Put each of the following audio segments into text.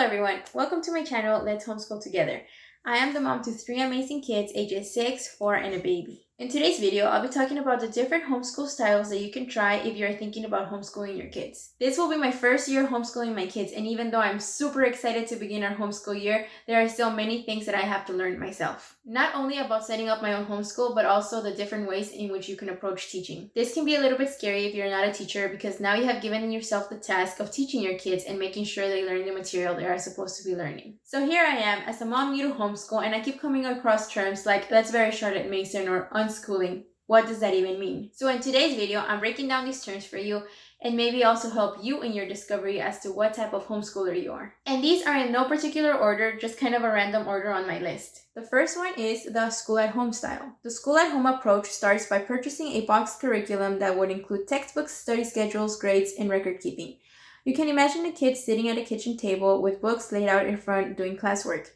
everyone, welcome to my channel, Let's Homeschool Together. I am the mom to 3 amazing kids ages 6, 4, and a baby. In today's video, I'll be talking about the different homeschool styles that you can try if you're thinking about homeschooling your kids. This will be my first year homeschooling my kids, and even though I'm super excited to begin our homeschool year, there are still many things that I have to learn myself. Not only about setting up my own homeschool, but also the different ways in which you can approach teaching. This can be a little bit scary if you're not a teacher because now you have given yourself the task of teaching your kids and making sure they learn the material they are supposed to be learning. So here I am as a mom new to homeschool, and I keep coming across terms like that's very Charlotte Mason or unschooling. What does that even mean? So in today's video, I'm breaking down these terms for you and maybe also help you in your discovery as to what type of homeschooler you are. And these are in no particular order, just kind of a random order on my list. The first one is the school at home style. The school at home approach starts by purchasing a boxed curriculum that would include textbooks, study schedules, grades, and record keeping. You can imagine a kid sitting at a kitchen table with books laid out in front doing classwork.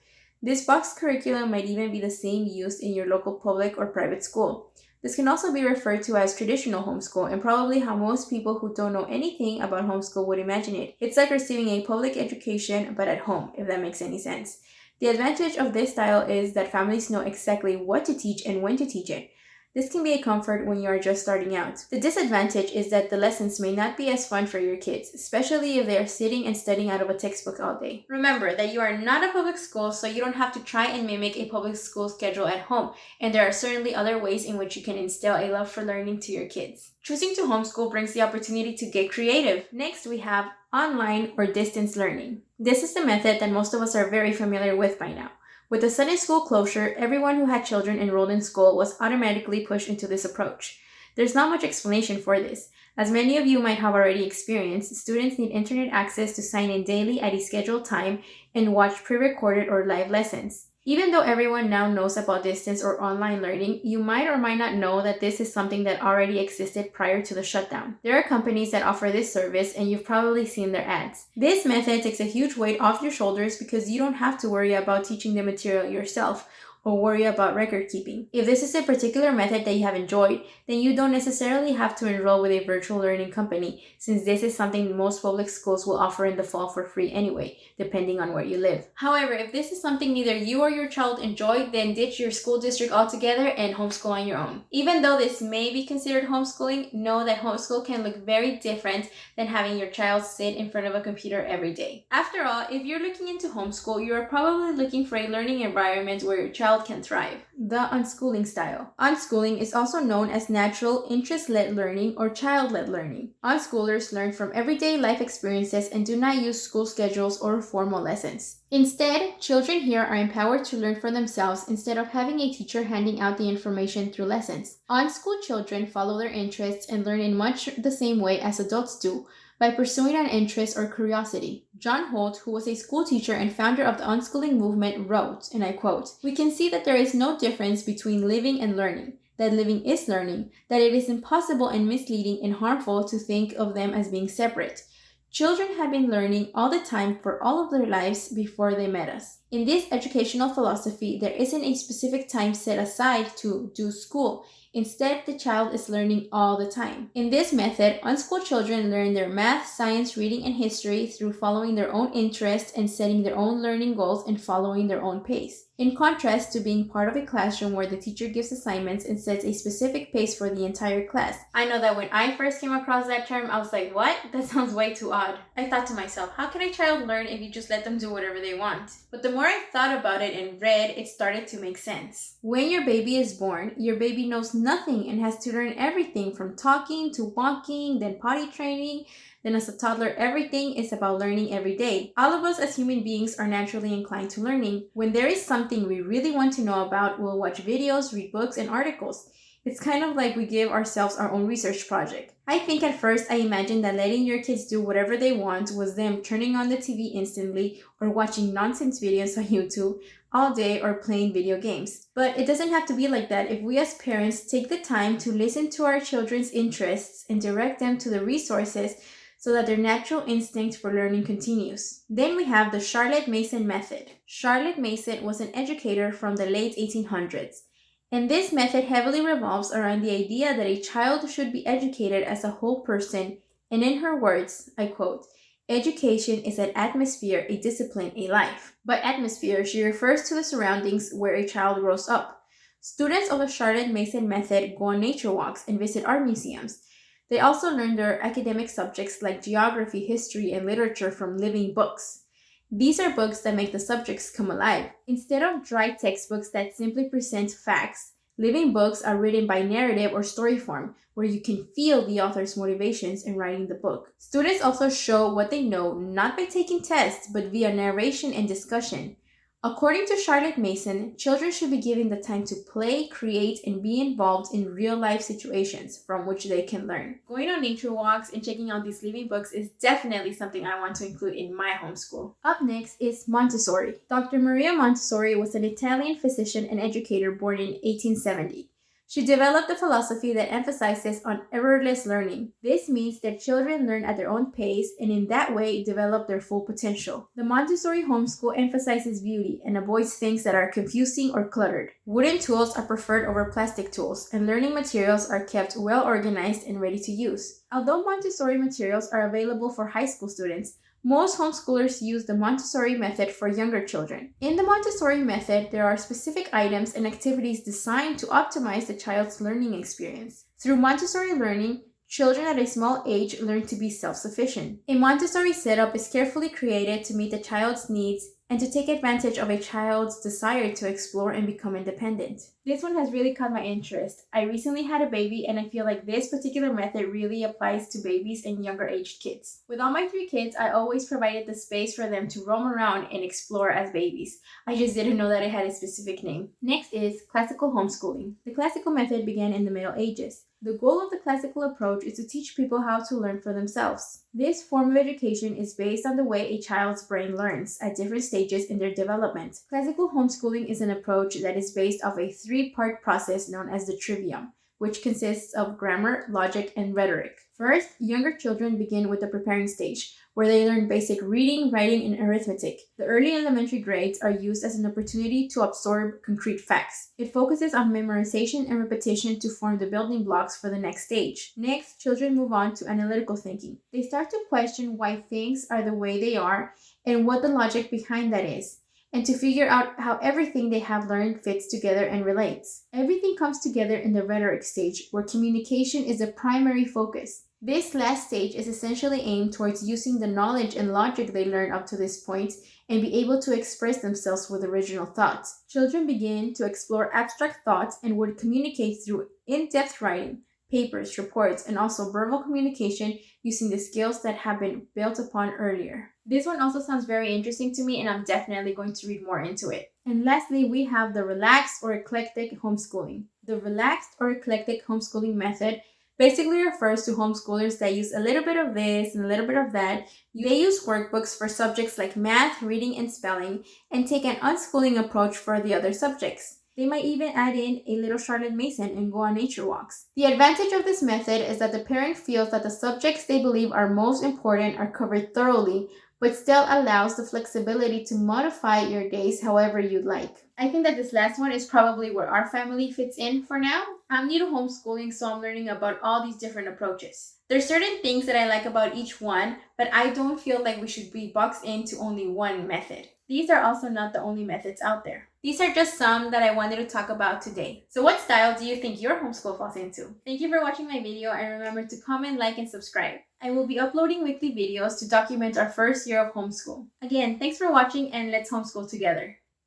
This boxed curriculum might even be the same used in your local public or private school. This can also be referred to as traditional homeschool and probably how most people who don't know anything about homeschool would imagine it. It's like receiving a public education but at home, if that makes any sense. The advantage of this style is that families know exactly what to teach and when to teach it. This can be a comfort when you are just starting out. The disadvantage is that the lessons may not be as fun for your kids, especially if they are sitting and studying out of a textbook all day. Remember that you are not a public school, so you don't have to try and mimic a public school schedule at home, and there are certainly other ways in which you can instill a love for learning to your kids. Choosing to homeschool brings the opportunity to get creative. Next, we have online or distance learning. This is the method that most of us are very familiar with by now. With the sudden school closure, everyone who had children enrolled in school was automatically pushed into this approach. There's not much explanation for this. As many of you might have already experienced, students need internet access to sign in daily at a scheduled time and watch pre-recorded or live lessons. Even though everyone now knows about distance or online learning, you might or might not know that this is something that already existed prior to the shutdown. There are companies that offer this service, and you've probably seen their ads. This method takes a huge weight off your shoulders because you don't have to worry about teaching the material yourself or worry about record keeping. If this is a particular method that you have enjoyed, then you don't necessarily have to enroll with a virtual learning company, since this is something most public schools will offer in the fall for free anyway, depending on where you live. However, if this is something neither you or your child enjoy, then ditch your school district altogether and homeschool on your own. Even though this may be considered homeschooling, know that homeschool can look very different than having your child sit in front of a computer every day. After all, if you're looking into homeschool, you are probably looking for a learning environment where your child can thrive. The unschooling style. Unschooling is also known as natural, interest-led learning or child-led learning. Unschoolers learn from everyday life experiences and do not use school schedules or formal lessons. Instead, children here are empowered to learn for themselves instead of having a teacher handing out the information through lessons. Unschooled children follow their interests and learn in much the same way as adults do, by pursuing an interest or curiosity. John Holt, who was a school teacher and founder of the unschooling movement, wrote, and I quote, "We can see that there is no difference between living and learning, that living is learning, that it is impossible and misleading and harmful to think of them as being separate. Children have been learning all the time for all of their lives before they met us. In this educational philosophy, there isn't a specific time set aside to do school. Instead, the child is learning all the time." In this method, unschooled children learn their math, science, reading, and history through following their own interests and setting their own learning goals and following their own pace. In contrast to being part of a classroom where the teacher gives assignments and sets a specific pace for the entire class. I know that when I first came across that term, I was like, what? That sounds way too odd. I thought to myself, how can a child learn if you just let them do whatever they want? But the more I thought about it and read, it started to make sense. When your baby is born, your baby knows nothing and has to learn everything from talking to walking, then potty training. Then as a toddler, everything is about learning every day. All of us as human beings are naturally inclined to learning. When there is something we really want to know about, we'll watch videos, read books, and articles. It's kind of like we give ourselves our own research project. I think at first I imagined that letting your kids do whatever they want was them turning on the TV instantly or watching nonsense videos on YouTube all day or playing video games. But it doesn't have to be like that if we as parents take the time to listen to our children's interests and direct them to the resources so that their natural instinct for learning continues. Then we have the Charlotte Mason Method. Charlotte Mason was an educator from the late 1800s. And this method heavily revolves around the idea that a child should be educated as a whole person, and in her words, I quote, Education is an atmosphere, a discipline, a life. By atmosphere, she refers to the surroundings where a child grows up. Students of the Charlotte Mason Method go on nature walks and visit art museums. They also learn their academic subjects like geography, history, and literature from living books. These are books that make the subjects come alive. Instead of dry textbooks that simply present facts, living books are written by narrative or story form, where you can feel the author's motivations in writing the book. Students also show what they know not by taking tests, but via narration and discussion. According to Charlotte Mason, children should be given the time to play, create, and be involved in real life situations from which they can learn. Going on nature walks and checking out these living books is definitely something I want to include in my homeschool. Up next is Montessori. Dr. Maria Montessori was an Italian physician and educator born in 1870. She developed a philosophy that emphasizes on errorless learning. This means that children learn at their own pace and in that way develop their full potential. The Montessori homeschool emphasizes beauty and avoids things that are confusing or cluttered. Wooden tools are preferred over plastic tools, and learning materials are kept well organized and ready to use. Although Montessori materials are available for high school students, most homeschoolers use the Montessori method for younger children. In the Montessori method, there are specific items and activities designed to optimize the child's learning experience. Through Montessori learning, children at a small age learn to be self-sufficient. A Montessori setup is carefully created to meet the child's needs and to take advantage of a child's desire to explore and become independent. This one has really caught my interest. I recently had a baby and I feel like this particular method really applies to babies and younger aged kids. With all my 3 kids, I always provided the space for them to roam around and explore as babies. I just didn't know that it had a specific name. Next is classical homeschooling. The classical method began in the Middle Ages. The goal of the classical approach is to teach people how to learn for themselves. This form of education is based on the way a child's brain learns at different stages in their development. Classical homeschooling is an approach that is based off a 3-part process known as the trivium, which consists of grammar, logic, and rhetoric. First, younger children begin with the preparing stage, where they learn basic reading, writing, and arithmetic. The early elementary grades are used as an opportunity to absorb concrete facts. It focuses on memorization and repetition to form the building blocks for the next stage. Next, children move on to analytical thinking. They start to question why things are the way they are and what the logic behind that is, and to figure out how everything they have learned fits together and relates. Everything comes together in the rhetoric stage, where communication is the primary focus. This last stage is essentially aimed towards using the knowledge and logic they learned up to this point and be able to express themselves with original thoughts. Children begin to explore abstract thoughts and would communicate through in-depth writing, papers, reports, and also verbal communication using the skills that have been built upon earlier. This one also sounds very interesting to me, and I'm definitely going to read more into it. And lastly, we have the relaxed or eclectic homeschooling. The relaxed or eclectic homeschooling method basically refers to homeschoolers that use a little bit of this and a little bit of that. They use workbooks for subjects like math, reading, and spelling, and take an unschooling approach for the other subjects. They might even add in a little Charlotte Mason and go on nature walks. The advantage of this method is that the parent feels that the subjects they believe are most important are covered thoroughly, but still allows the flexibility to modify your days however you'd like. I think that this last one is probably where our family fits in for now. I'm new to homeschooling, so I'm learning about all these different approaches. There's certain things that I like about each one, but I don't feel like we should be boxed into only one method. These are also not the only methods out there. These are just some that I wanted to talk about today. So what style do you think your homeschool falls into? Thank you for watching my video, and remember to comment, like, and subscribe. I will be uploading weekly videos to document our first year of homeschool. Again, thanks for watching, and let's homeschool together.